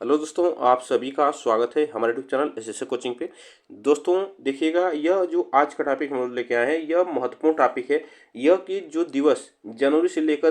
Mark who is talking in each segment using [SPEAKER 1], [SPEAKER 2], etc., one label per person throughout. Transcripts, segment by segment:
[SPEAKER 1] Hello दोस्तों, आप सभी का स्वागत है हमारे यूट्यूब चैनल एसएससी कोचिंग पे। दोस्तों देखिएगा, यह जो आज का टॉपिक हम लोग लेके आए हैं यह महत्वपूर्ण टॉपिक है। यह कि जो दिवस जनवरी से लेकर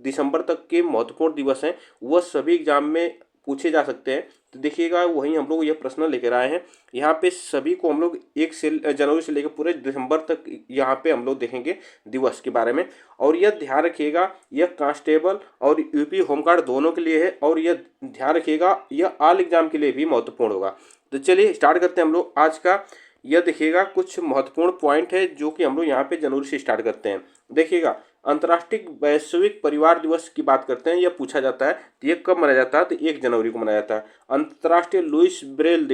[SPEAKER 1] दिसंबर तक के महत्वपूर्ण दिवस हैं वह सभी एग्जाम में पूछे जा सकते हैं। तो देखिएगा, वहीं हम लोग यह प्रश्न लेकर आए हैं। यहाँ पे सभी को हम लोग जनवरी से लेकर पूरे दिसंबर तक यहाँ पे हम लोग देखेंगे दिवस के बारे में। और यह ध्यान रखिएगा, यह कांस्टेबल और यूपी होमगार्ड दोनों के लिए है और यह ध्यान रखिएगा यह ऑल एग्जाम के लिए भी महत्वपूर्ण होगा। तो चलिए स्टार्ट करते हैं हम लोग आज का। यह देखिएगा कुछ महत्वपूर्ण पॉइंट है जो कि हम लोग यहाँ पे जनवरी से स्टार्ट करते हैं। देखिएगा, अंतर्राष्ट्रीय वैश्विक परिवार दिवस की बात करते हैं। यह पूछा जाता है तो ये कब मनाया जाता है, तो 1 जनवरी को मनाया जाता है। अंतर्राष्ट्रीय लुई ब्रेल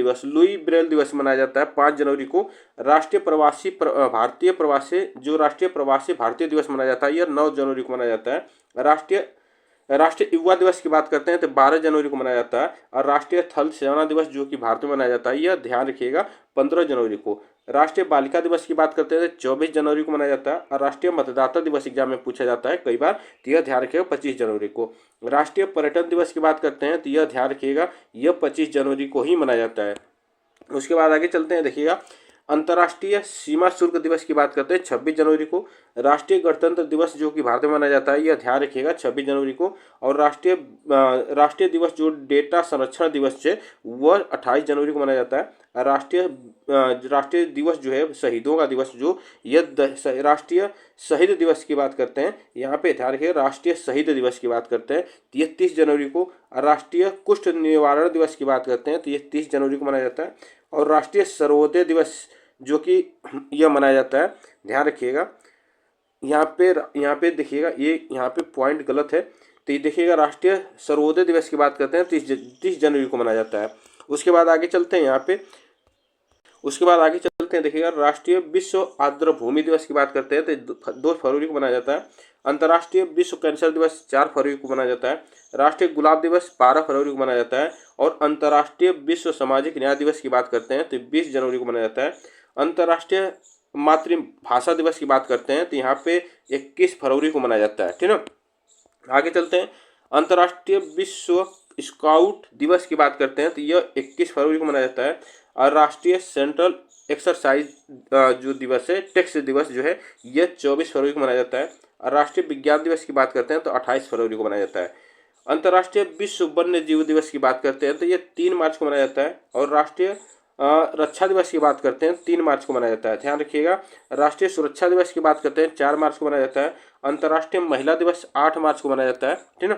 [SPEAKER 1] दिवस मनाया जाता है 5 जनवरी को। राष्ट्रीय प्रवासी भारतीय दिवस मनाया जाता है, यह 9 जनवरी को मनाया जाता है। राष्ट्रीय युवा दिवस की बात करते हैं तो 12 जनवरी को मनाया जाता है। और राष्ट्रीय थल सेना दिवस जो कि भारत में मनाया जाता है, यह ध्यान रखिएगा 15 जनवरी को। राष्ट्रीय बालिका दिवस की बात करते हैं तो 24 जनवरी को मनाया जाता है। और राष्ट्रीय मतदाता दिवस एग्जाम में पूछा जाता है कई बार, तो यह ध्यान रखिएगा 25 जनवरी को। राष्ट्रीय पर्यटन दिवस की बात करते हैं तो यह ध्यान रखिएगा यह 25 जनवरी को ही मनाया जाता है। उसके बाद आगे चलते हैं। देखिएगा, अंतर्राष्ट्रीय सीमा शुल्क दिवस की बात करते हैं 26 जनवरी को। राष्ट्रीय गणतंत्र दिवस जो कि भारत में मनाया जाता है, यह ध्यान रखिएगा 26 जनवरी को। और राष्ट्रीय दिवस जो डेटा संरक्षण दिवस है वह 28 जनवरी को मनाया जाता है। राष्ट्रीय दिवस जो है शहीदों का दिवस, जो यह राष्ट्रीय शहीद दिवस की बात करते हैं, यहाँ पे ध्यान रखिए राष्ट्रीय शहीद दिवस की बात करते हैं तो यह 30 जनवरी को। राष्ट्रीय कुष्ठ निवारण दिवस की बात करते हैं तो यह 30 जनवरी को मनाया जाता है। और राष्ट्रीय सर्वोदय दिवस जो कि यह मनाया जाता है, ध्यान रखिएगा यहाँ पे देखिएगा ये यहाँ पे पॉइंट गलत है। तो ये देखिएगा, राष्ट्रीय सर्वोदय दिवस की बात करते हैं 30 जनवरी को मनाया जाता है। उसके बाद आगे चलते हैं देखिएगा, राष्ट्रीय विश्व आर्द्र भूमि दिवस की बात करते हैं तो 2 फरवरी को मनाया जाता है। अंतर्राष्ट्रीय विश्व कैंसर दिवस 4 फरवरी को मनाया जाता है। राष्ट्रीय गुलाब दिवस 12 फरवरी को मनाया जाता है। और अंतर्राष्ट्रीय विश्व सामाजिक न्याय दिवस की बात करते हैं तो 20 जनवरी को मनाया जाता है। अंतर्राष्ट्रीय मातृभाषा दिवस की बात करते हैं तो यहाँ पे 21 फरवरी को मनाया जाता है, ठीक है। आगे चलते हैं। अंतर्राष्ट्रीय विश्व स्काउट दिवस की बात करते हैं तो यह 21 फरवरी को मनाया जाता है। और राष्ट्रीय सेंट्रल एक्सरसाइज जो दिवस है, टेक्स्ट दिवस जो है, यह 24 फरवरी को मनाया जाता है। और राष्ट्रीय विज्ञान दिवस की बात करते हैं तो 28 फरवरी को मनाया जाता है। अंतर्राष्ट्रीय विश्व वन्य जीव दिवस की बात करते हैं तो यह 3 मार्च को मनाया जाता है। और राष्ट्रीय रक्षा दिवस की बात करते हैं 3 मार्च को मनाया जाता है, ध्यान रखिएगा। राष्ट्रीय सुरक्षा दिवस की बात करते हैं 4 मार्च को मनाया जाता है। अंतर्राष्ट्रीय महिला दिवस 8 मार्च को मनाया जाता है, ठीक है ना।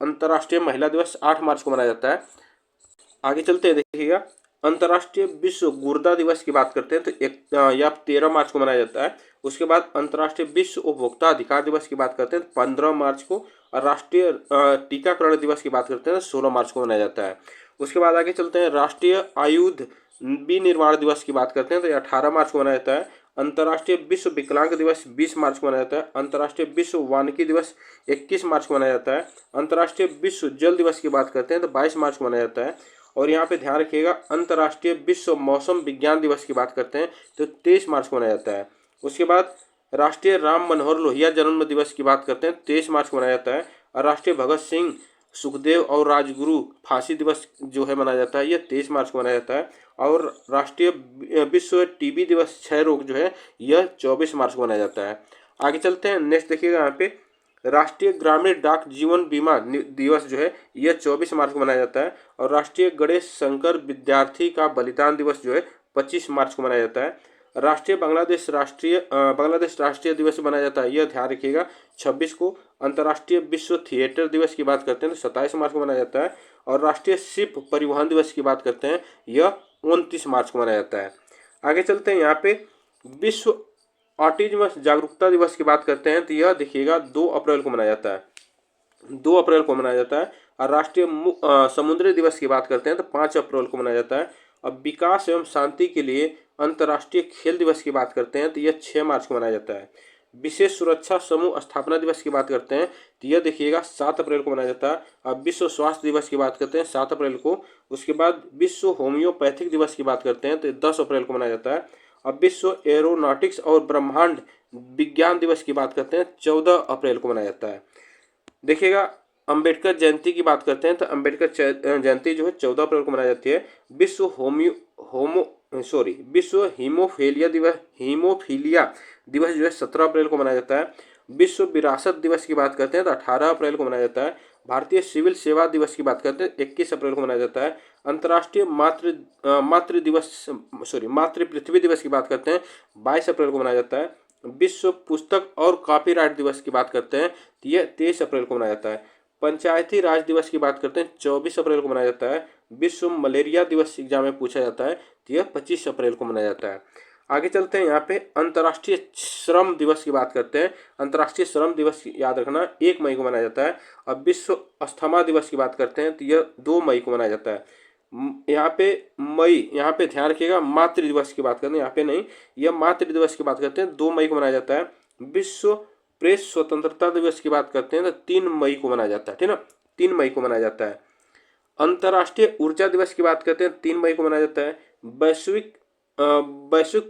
[SPEAKER 1] अंतर्राष्ट्रीय महिला दिवस 8 मार्च को मनाया जाता है। आगे चलते हैं। देखिएगा, अंतर्राष्ट्रीय विश्व गुर्दा दिवस की बात करते हैं तो यह 13 मार्च को मनाया जाता है। उसके बाद अंतर्राष्ट्रीय विश्व उपभोक्ता अधिकार दिवस की बात करते हैं तो 15 मार्च को। और राष्ट्रीय टीकाकरण दिवस की बात करते हैं तो 16 मार्च को मनाया जाता है। उसके बाद आगे चलते हैं। राष्ट्रीय आयुध विनिर्माण दिवस की बात करते हैं तो यह 18 मार्च को मनाया जाता है। अंतर्राष्ट्रीय विश्व विकलांग दिवस 20 मार्च को मनाया जाता है। अंतर्राष्ट्रीय विश्व वानिकी दिवस 21 मार्च को मनाया जाता है। अंतर्राष्ट्रीय विश्व जल दिवस की बात करते हैं तो 22 मार्च को मनाया जाता है। और यहाँ पे ध्यान रखिएगा, अंतर्राष्ट्रीय विश्व मौसम विज्ञान दिवस की बात करते हैं तो 23 मार्च को मनाया जाता है। उसके बाद राष्ट्रीय राम मनोहर लोहिया जन्म दिवस की बात करते हैं 23 मार्च को मनाया जाता है। और राष्ट्रीय भगत सिंह सुखदेव और राजगुरु फांसी दिवस जो है मनाया जाता है, यह 23 मार्च को मनाया जाता है। और राष्ट्रीय विश्व टीबी दिवस क्षय रोग जो है, यह 24 मार्च को मनाया जाता है। आगे चलते हैं। नेक्स्ट देखिएगा, यहाँ पे राष्ट्रीय ग्रामीण डाक जीवन बीमा दिवस जो है, यह 24 मार्च को मनाया जाता है। और राष्ट्रीय गणेश शंकर विद्यार्थी का बलिदान दिवस जो है 25 मार्च को मनाया जाता है। राष्ट्रीय बांग्लादेश राष्ट्रीय दिवस मनाया जाता है, यह ध्यान रखिएगा 26 को। अंतर्राष्ट्रीय विश्व थिएटर दिवस की बात करते हैं तो 27 मार्च को मनाया जाता है। और राष्ट्रीय शिप परिवहन दिवस की बात करते हैं, यह 29 मार्च को मनाया जाता है। आगे चलते हैं। यहाँ पे विश्व ऑटिज्म जागरूकता दिवस की बात करते हैं तो यह देखिएगा 2 अप्रैल को मनाया जाता है, 2 अप्रैल को मनाया जाता है। और राष्ट्रीय समुद्री दिवस की बात करते हैं तो 5 अप्रैल को मनाया जाता है। अब विकास एवं शांति के लिए अंतर्राष्ट्रीय खेल दिवस की बात करते हैं तो यह 6 मार्च को मनाया जाता है। विशेष सुरक्षा समूह स्थापना दिवस की बात करते हैं तो यह देखिएगा 7 अप्रैल को मनाया जाता है। अब विश्व स्वास्थ्य दिवस की बात करते हैं 7 अप्रैल को। उसके बाद विश्व होम्योपैथिक दिवस की बात करते हैं तो 10 अप्रैल को मनाया जाता है। अब विश्व एरोनॉटिक्स और ब्रह्मांड विज्ञान दिवस की बात करते हैं 14 अप्रैल को मनाया जाता है। देखिएगा, अंबेडकर जयंती की बात करते हैं तो अंबेडकर जयंती जो है 14 अप्रैल को मनाई जाती है। विश्व हीमोफीलिया दिवस जो है 17 अप्रैल को मनाया जाता है। विश्व विरासत दिवस की बात करते हैं तो 18 अप्रैल को मनाया जाता है। भारतीय सिविल सेवा दिवस की बात करते हैं 21 अप्रैल को मनाया जाता है। अंतर्राष्ट्रीय मातृ पृथ्वी दिवस की बात करते हैं 22 अप्रैल को मनाया जाता है। विश्व पुस्तक और कॉपीराइट दिवस की बात करते हैं तो यह 23 अप्रैल को मनाया जाता है। पंचायती राज दिवस की बात करते हैं 24 अप्रैल को मनाया जाता है। विश्व मलेरिया दिवस एग्जाम में पूछा जाता है तो यह 25 अप्रैल को मनाया जाता है। आगे चलते हैं, यहाँ पे अंतर्राष्ट्रीय श्रम दिवस की बात करते हैं। अंतर्राष्ट्रीय श्रम दिवस याद रखना 1 मई को मनाया जाता है। अब विश्व अस्थमा दिवस की बात करते हैं तो यह 2 मई को मनाया जाता है। यहाँ पे ध्यान रखिएगा, मातृ दिवस की बात करते हैं, यहाँ पे नहीं, यह मातृ दिवस की बात करते हैं 2 मई को मनाया जाता है। विश्व प्रेस स्वतंत्रता दिवस की बात करते हैं तो 3 मई को मनाया जाता है, ठीक ना, 3 मई को मनाया जाता है। अंतर्राष्ट्रीय ऊर्जा दिवस की बात करते हैं 3 मई को मनाया जाता है। वैश्विक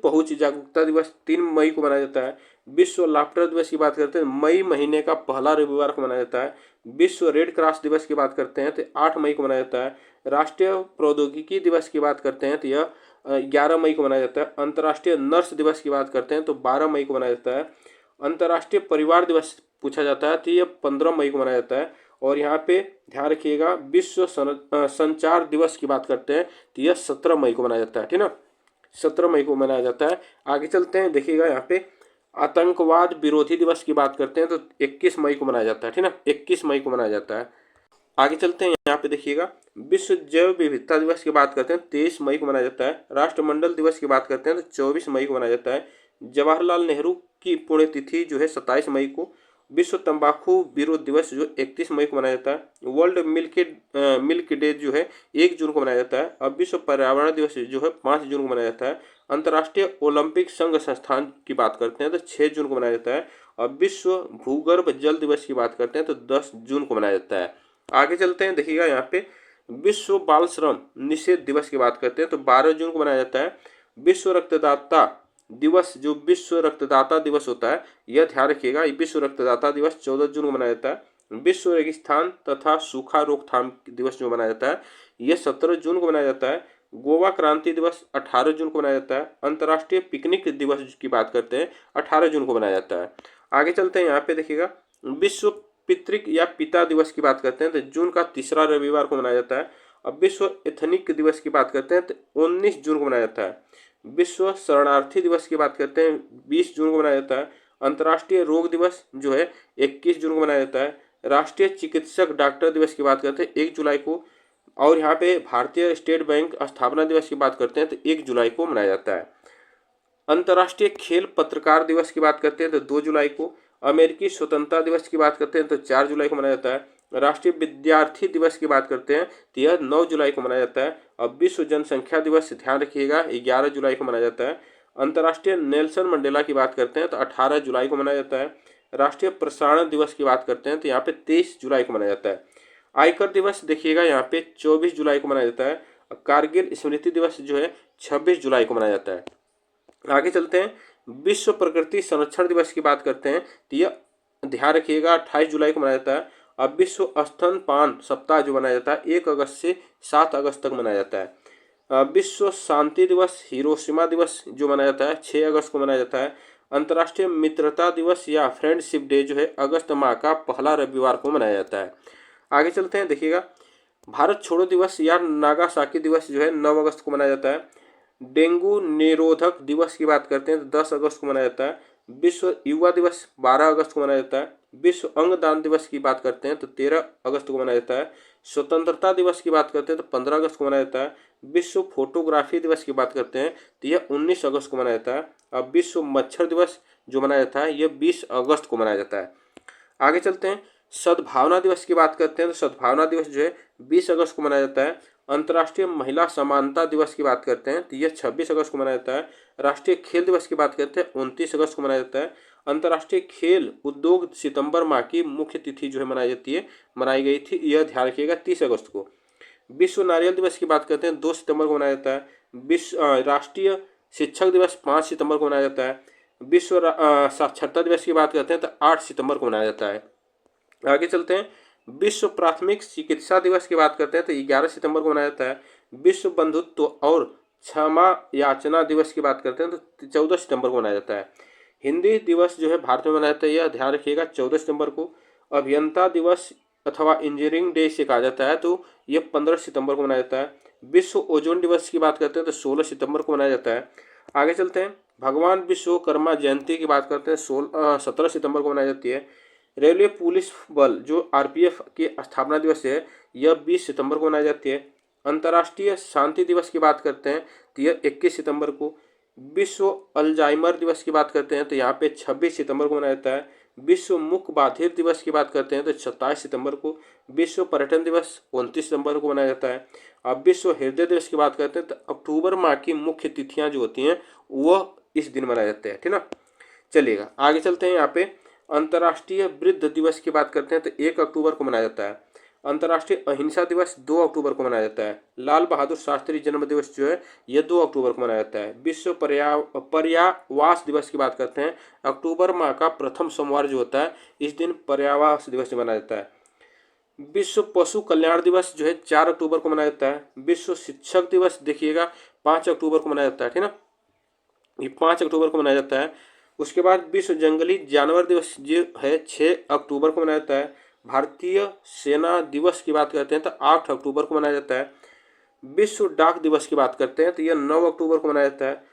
[SPEAKER 1] पहुंच जागरूकता दिवस 3 मई को मनाया जाता है। विश्व लाफ्टर दिवस की बात करते हैं मई महीने का पहला रविवार को मनाया जाता है। विश्व रेड क्रॉस दिवस की बात करते हैं तो 8 मई को मनाया जाता है। राष्ट्रीय प्रौद्योगिकी दिवस की बात करते हैं तो यह 11 मई को मनाया जाता है। अंतर्राष्ट्रीय नर्स दिवस की बात करते हैं तो 12 मई को मनाया जाता है। अंतर्राष्ट्रीय परिवार दिवस पूछा जाता है तो यह 15 मई को मनाया जाता है। और यहाँ पे ध्यान रखिएगा, विश्व संचार दिवस की बात करते हैं तो यह 17 मई को मनाया जाता है, ठीक ना, 17 मई को मनाया जाता है। आगे चलते हैं, देखिएगा यहाँ पे आतंकवाद विरोधी दिवस की बात करते हैं तो 21 मई को मनाया जाता है, ठीक ना, 21 मई को मनाया जाता है। आगे चलते हैं, यहाँ पे देखिएगा विश्व जैव विविधता दिवस की बात करते हैं 23 मई को मनाया जाता है। राष्ट्रमंडल दिवस की बात करते हैं तो 24 मई को मनाया जाता है। जवाहरलाल नेहरू की पुण्यतिथि जो है 27 मई को। विश्व तंबाकू विरोध दिवस जो 31 मई को मनाया जाता है। वर्ल्ड मिल्क डे जो है 1 जून को मनाया जाता है। अब विश्व पर्यावरण दिवस जो है 5 जून को मनाया जाता है। अंतर्राष्ट्रीय ओलंपिक संघ संस्थान की बात करते हैं तो 6 जून को मनाया जाता है। और विश्व भूगर्भ जल दिवस की बात करते हैं तो 10 जून को मनाया जाता है। आगे चलते हैं, देखिएगा यहाँ पे विश्व बाल श्रम निषेध दिवस की बात करते हैं तो 12 जून को मनाया जाता है। विश्व रक्तदाता दिवस, जो विश्व रक्तदाता दिवस होता है, यह ध्यान रखिएगा, विश्व रक्तदाता दिवस 14 जून को मनाया जाता है। विश्व रेगिस्तान तथा सूखा रोकथाम दिवस जो मनाया जाता है यह 17 जून को मनाया जाता है। गोवा क्रांति दिवस 18 जून को मनाया जाता है। अंतर्राष्ट्रीय पिकनिक दिवस की बात करते हैं 18 जून को मनाया जाता है। आगे चलते हैं, यहाँ पे देखिएगा विश्व पितृक या पिता दिवस की बात करते हैं तो जून का तीसरा रविवार को मनाया जाता है। अब विश्व एथनिक दिवस की बात करते हैं तो 19 जून को मनाया जाता है। विश्व शरणार्थी दिवस की बात करते हैं 20 जून को मनाया जाता है। अंतर्राष्ट्रीय रोग दिवस जो है 21 जून को मनाया जाता है। राष्ट्रीय चिकित्सक डॉक्टर दिवस की बात करते हैं 1 जुलाई को। और यहाँ पे भारतीय स्टेट बैंक स्थापना दिवस की बात करते हैं तो 1 जुलाई को मनाया जाता है। अंतर्राष्ट्रीय खेल पत्रकार दिवस की बात करते हैं तो 2 जुलाई को। अमेरिकी स्वतंत्रता दिवस की बात करते हैं तो 4 जुलाई को मनाया जाता है। राष्ट्रीय विद्यार्थी दिवस की बात करते हैं तो यह 9 जुलाई को मनाया जाता है। अब विश्व जनसंख्या दिवस ध्यान रखिएगा 11 जुलाई को मनाया जाता है। अंतर्राष्ट्रीय नेल्सन मंडेला की बात करते हैं तो 18 जुलाई को मनाया जाता है। राष्ट्रीय प्रसारण दिवस की बात करते हैं तो यहाँ पे 23 जुलाई को मनाया जाता है। आयकर दिवस देखिएगा यहाँ पे 24 जुलाई को मनाया जाता है। कारगिल स्मृति दिवस जो है 26 जुलाई को मनाया जाता है। आगे चलते हैं, विश्व प्रकृति संरक्षण दिवस की बात करते हैं तो यह ध्यान रखिएगा 28 जुलाई को मनाया जाता है। अब विश्व स्तनपान सप्ताह जो मनाया जाता है 1 अगस्त से 7 अगस्त तक मनाया जाता है। विश्व शांति दिवस हिरोशिमा दिवस जो मनाया जाता है 6 अगस्त को मनाया जाता है। अंतर्राष्ट्रीय मित्रता दिवस या फ्रेंडशिप डे जो है अगस्त माह का पहला रविवार को मनाया जाता है। आगे चलते हैं, देखिएगा भारत छोड़ो दिवस या नागासाकी दिवस जो है 9 अगस्त को मनाया जाता है। डेंगू निरोधक दिवस की बात करते हैं तो 10 अगस्त को मनाया जाता है। विश्व युवा दिवस 12 अगस्त को मनाया जाता है। विश्व अंगदान दिवस की बात करते हैं तो 13 अगस्त को मनाया जाता है। स्वतंत्रता दिवस की बात करते हैं तो 15 अगस्त को मनाया जाता है। विश्व फोटोग्राफी दिवस की बात करते हैं तो यह 19 अगस्त को मनाया जाता है। अब विश्व मच्छर दिवस जो मनाया जाता है यह 20 अगस्त को मनाया जाता है। आगे चलते हैं, सद्भावना दिवस की बात करते हैं तो सद्भावना दिवस जो है 20 अगस्त को मनाया जाता है। अंतर्राष्ट्रीय महिला समानता दिवस की बात करते हैं तो यह 26 अगस्त को मनाया जाता है। राष्ट्रीय खेल दिवस की बात करते हैं 29 अगस्त को मनाया जाता है। अंतर्राष्ट्रीय खेल उद्योग सितंबर माह की मुख्य तिथि जो है मनाई गई थी, यह ध्यान रखिएगा 30 अगस्त को। विश्व नारियल दिवस की बात करते हैं 2 सितंबर को मनाया जाता है। विश्व राष्ट्रीय शिक्षक दिवस 5 सितंबर को मनाया जाता है। विश्व साक्षरता दिवस की बात करते हैं तो 8 सितंबर को मनाया जाता है। आगे चलते हैं, विश्व प्राथमिक चिकित्सा दिवस की बात करते हैं तो 11 सितंबर को मनाया जाता है। विश्व बंधुत्व और क्षमा याचना दिवस की बात करते हैं तो 14 सितंबर को मनाया जाता है। हिंदी दिवस जो है भारत में मनाया जाता है, यह ध्यान रखिएगा 14 सितंबर को। अभियंता दिवस अथवा इंजीनियरिंग डे से कहा जाता है तो यह 15 सितंबर को मनाया जाता है। विश्व ओजोन दिवस की बात करते हैं तो 16 सितंबर को मनाया जाता है। आगे चलते हैं, भगवान विश्वकर्मा जयंती की बात करते हैं 17 सितंबर को मनाई जाती है। रेलवे पुलिस बल जो आरपीएफ की स्थापना दिवस है यह 20 सितंबर को मनाई जाती है। अंतर्राष्ट्रीय शांति दिवस की बात करते हैं तो यह 21 सितंबर को। विश्व अल्जाइमर दिवस की बात करते हैं तो यहाँ पे 26 सितंबर को मनाया जाता है। विश्व मुख बधिर दिवस की बात करते हैं तो 27 सितंबर को। विश्व पर्यटन दिवस 29 सितंबर को मनाया जाता है। अब विश्व हृदय दिवस की बात करते हैं तो अक्टूबर माह की मुख्य तिथियां जो होती हैं वह इस दिन मनाए जाते हैं, ठीक ना। चलिएगा आगे चलते हैं, यहाँ पे अंतर्राष्ट्रीय वृद्ध दिवस की बात करते हैं तो 1 अक्टूबर को मनाया जाता है। अंतर्राष्ट्रीय अहिंसा दिवस 2 अक्टूबर को मनाया जाता है। लाल बहादुर शास्त्री जन्म दिवस जो है यह 2 अक्टूबर को मनाया जाता है। विश्व पर्यावास दिवस की बात करते हैं, अक्टूबर माह का प्रथम सोमवार जो होता है इस दिन पर्यावास दिवस मनाया जाता है। विश्व पशु कल्याण दिवस जो है 4 अक्टूबर को मनाया जाता है। विश्व शिक्षक दिवस देखिएगा 5 अक्टूबर को मनाया जाता है, ठीक ना, ये 5 अक्टूबर को मनाया जाता है। उसके बाद विश्व जंगली जानवर दिवस जो है 6 अक्टूबर को मनाया जाता है। भारतीय सेना दिवस की बात करते हैं तो 8 अक्टूबर को मनाया जाता है। विश्व डाक दिवस की बात करते हैं तो यह 9 अक्टूबर को मनाया जाता है।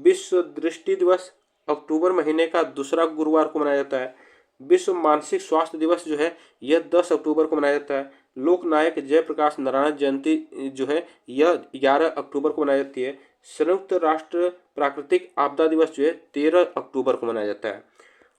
[SPEAKER 1] विश्व दृष्टि दिवस अक्टूबर महीने का दूसरा गुरुवार को मनाया जाता है। विश्व मानसिक स्वास्थ्य दिवस जो है यह 10 अक्टूबर को मनाया जाता है। लोकनायक जयप्रकाश नारायण जयंती जो है यह 11 अक्टूबर को मनाई जाती है। संयुक्त राष्ट्र प्राकृतिक आपदा दिवस जो है 13 अक्टूबर को मनाया जाता है।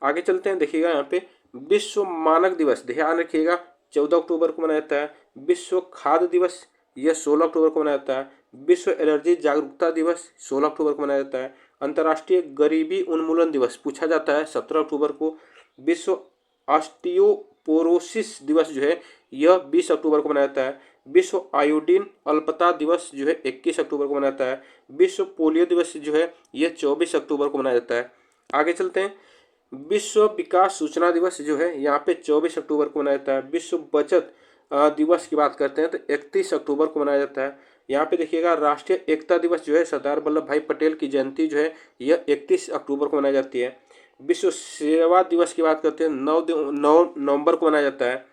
[SPEAKER 1] आगे चलते हैं, देखिएगा यहाँ पे विश्व मानक दिवस ध्यान रखिएगा 14 अक्टूबर को मनाया जाता है। विश्व खाद्य दिवस यह 16 अक्टूबर को मनाया जाता है। विश्व एलर्जी जागरूकता दिवस 16 अक्टूबर को मनाया जाता है। अंतर्राष्ट्रीय गरीबी उन्मूलन दिवस पूछा जाता है 17 अक्टूबर को। विश्व ऑस्टियोपोरोसिस दिवस जो है यह 20 अक्टूबर को मनाया जाता है। विश्व आयोडीन अल्पता दिवस जो है 21 अक्टूबर को मनाया जाता है। विश्व पोलियो दिवस जो है यह 24 अक्टूबर को मनाया जाता है। आगे चलते हैं, विश्व विकास सूचना दिवस जो है यहाँ पे 24 अक्टूबर को मनाया जाता है। विश्व बचत दिवस की बात करते हैं तो 31 अक्टूबर को मनाया जाता है। यहाँ पे देखिएगा राष्ट्रीय एकता दिवस जो है सरदार वल्लभ भाई पटेल की जयंती जो है यह 31 अक्टूबर को मनाई जाती है। विश्व सेवा दिवस की बात करते हैं 9 नवंबर को मनाया जाता है।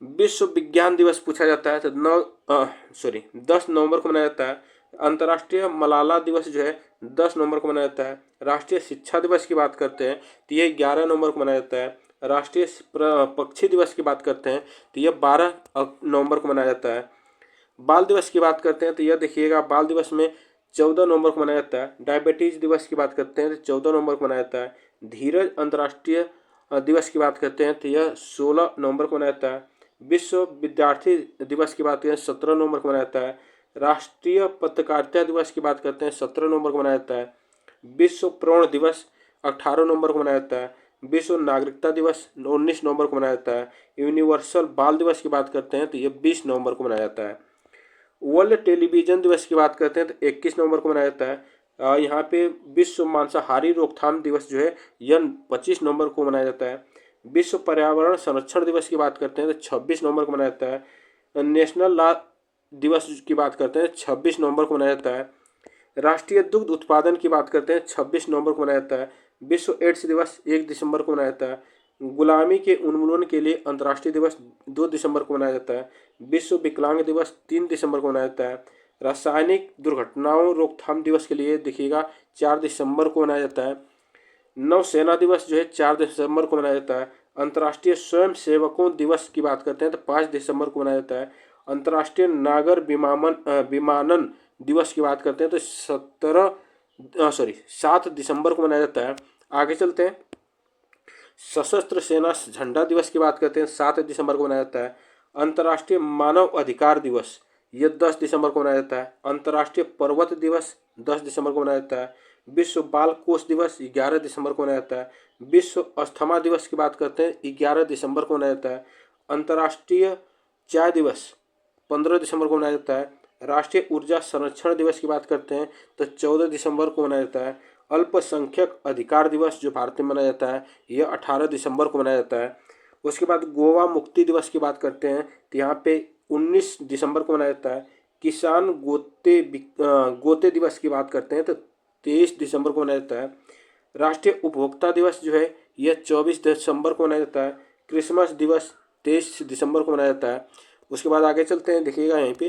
[SPEAKER 1] विश्व विज्ञान दिवस पूछा जाता है तो 10 नवंबर को मनाया जाता है। अंतर्राष्ट्रीय मलाला दिवस जो है 10 नवंबर को मनाया जाता है। राष्ट्रीय शिक्षा दिवस की बात करते हैं तो ये 11 नवंबर को मनाया जाता है। राष्ट्रीय पक्षी दिवस की बात करते हैं तो यह 12 नवंबर को मनाया जाता है। बाल दिवस की बात करते हैं तो यह देखिएगा बाल दिवस में 14 नवंबर को मनाया जाता है। डायबिटीज दिवस की बात करते हैं तो 14 नवंबर को मनाया जाता है। धीरज अंतर्राष्ट्रीय दिवस की बात करते हैं तो यह 16 नवंबर को मनाया जाता है। विश्व विद्यार्थी दिवस की बात करें 17 नवंबर को मनाया जाता है। राष्ट्रीय पत्रकारिता दिवस की बात करते हैं 17 नवंबर को मनाया जाता है। विश्व प्रण दिवस 18 नवंबर को मनाया जाता है। विश्व नागरिकता दिवस 19 नवंबर को मनाया जाता है। यूनिवर्सल बाल दिवस की बात करते हैं तो यह 20 नवंबर को मनाया जाता है। वर्ल्ड टेलीविजन दिवस की बात करते हैं तो 21 नवंबर को मनाया जाता है। यहाँ पे विश्व मांसाहारी रोकथाम दिवस जो है यह 25 नवंबर को मनाया जाता है। विश्व पर्यावरण संरक्षण दिवस की बात करते हैं तो 26 नवंबर को मनाया जाता है। नेशनल लॉ दिवस की बात करते हैं 26 नवंबर को मनाया जाता है। राष्ट्रीय दुग्ध उत्पादन की बात करते हैं 26 नवंबर को मनाया जाता है। विश्व एड्स दिवस 1 दिसंबर को मनाया जाता है। गुलामी के उन्मूलन के लिए अंतर्राष्ट्रीय दिवस 2 दिसंबर को मनाया जाता है। विश्व विकलांग दिवस 3 दिसंबर को मनाया जाता है। रासायनिक दुर्घटनाओं रोकथाम दिवस के लिए देखिएगा 4 दिसंबर को मनाया जाता है। नौसेना दिवस जो है 4 दिसंबर को मनाया जाता है। अंतर्राष्ट्रीय स्वयं सेवकों दिवस की बात करते हैं तो 5 दिसंबर को मनाया जाता है। अंतर्राष्ट्रीय नागर विमानन दिवस की बात करते हैं तो 7 दिसंबर को मनाया जाता है। आगे चलते हैं, सशस्त्र सेना झंडा दिवस की बात करते हैं 7 दिसंबर को मनाया जाता है। अंतर्राष्ट्रीय मानव अधिकार दिवस यह 10 दिसंबर को मनाया जाता है। अंतर्राष्ट्रीय पर्वत दिवस 10 दिसंबर को मनाया जाता है। विश्व बाल कोष दिवस 11 दिसंबर को मनाया जाता है। विश्व अस्थमा दिवस की बात करते हैं 11 दिसंबर को मनाया जाता है। अंतर्राष्ट्रीय चाय दिवस 15 दिसंबर को मनाया जाता है। राष्ट्रीय ऊर्जा संरक्षण दिवस की बात करते हैं तो 14 दिसंबर को मनाया जाता है। अल्पसंख्यक अधिकार दिवस जो भारत में मनाया जाता है यह 18 दिसंबर को मनाया जाता है। उसके बाद गोवा मुक्ति दिवस की बात करते हैं तो यहाँ पे 19 दिसंबर को मनाया जाता है। किसान गोते दिवस की बात करते हैं तो 23 दिसंबर को मनाया जाता है। राष्ट्रीय उपभोक्ता दिवस जो है यह 24 दिसंबर को मनाया जाता है। क्रिसमस दिवस 23 दिसंबर को मनाया जाता है। उसके बाद आगे चलते हैं, देखिएगा यहाँ पे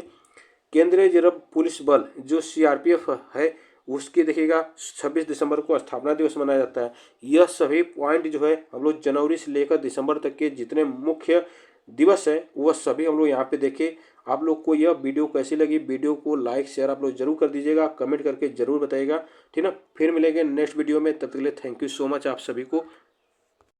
[SPEAKER 1] केंद्रीय रिजर्व पुलिस बल जो सीआरपीएफ है उसकी देखिएगा 26 दिसंबर को स्थापना दिवस मनाया जाता है। यह सभी पॉइंट जो है हम लोग जनवरी से लेकर दिसंबर तक के जितने मुख्य दिवस है वह सभी हम लोग यहाँ पे देखे। आप लोग को यह वीडियो कैसी लगी, वीडियो को लाइक शेयर आप लोग जरूर कर दीजिएगा, कमेंट करके जरूर बताइएगा, ठीक ना। फिर मिलेंगे नेक्स्ट वीडियो में, तब तक के लिए थैंक यू सो मच आप सभी को।